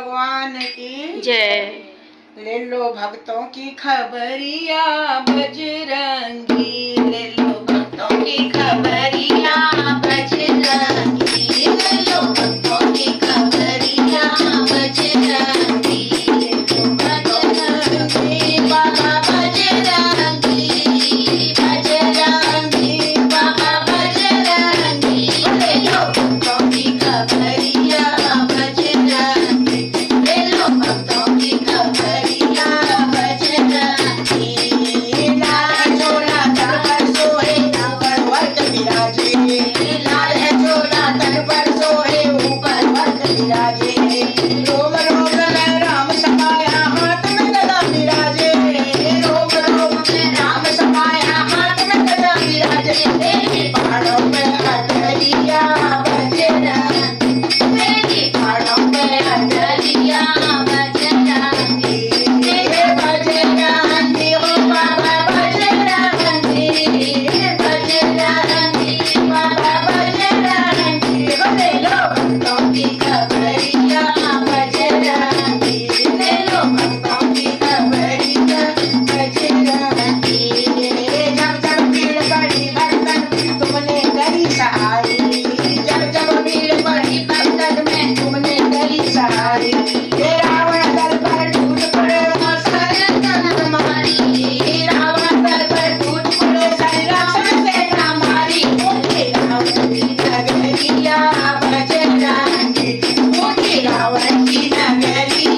भगवान की जय। ले लो भक्तों की खबरिया बजरंगी, ले लो भक्तों की खबरिया बजरंगी, ले लो भक्तों की खबरिया बजरंगी, ले लो बजरंगी बाबा बजरंगी, बजरंगी बाबा बजरंगी, ले लो भक्तों की खबरिया बजरंगी, ले लो भक्तों की खबरिया बजरंगी। लाल है झोला तन पर सोहे ऊपर वर्ग विराजे, लाल है झोला तन पर सोहे ऊपर वर्ग विराजे, रोम रोम में राम समाया हाथ में गदा विराजे, रोम रोम में राम समाया हाथ में गदा विराजे, तेरी पहाड़ों में अटरिया बजरंगी, तेरी पहाड़ों में अटरिया बजरंगी, हे बजरंगी ओ बाबा बजरंगी, बजरंगी बाबा बजरंगी, ले लो भक्तों की खबरिया बजरंगी, ले लो भक्तों की खबरिया बजरंगी। जब जब भीड़ बड़ी भक्तन तुमने करी सहाय, जब जब भीड़ बड़ी भक्तन में तुमने करी सहाय, हे रावण दल पर टूट पड़े वो सारे तन मारी, रावण दल पर टूट पड़े सारे राक्षस सेना मारी, ऊँची रावण की नगरिया बजरंगी, ऊँची रावण की नगरिया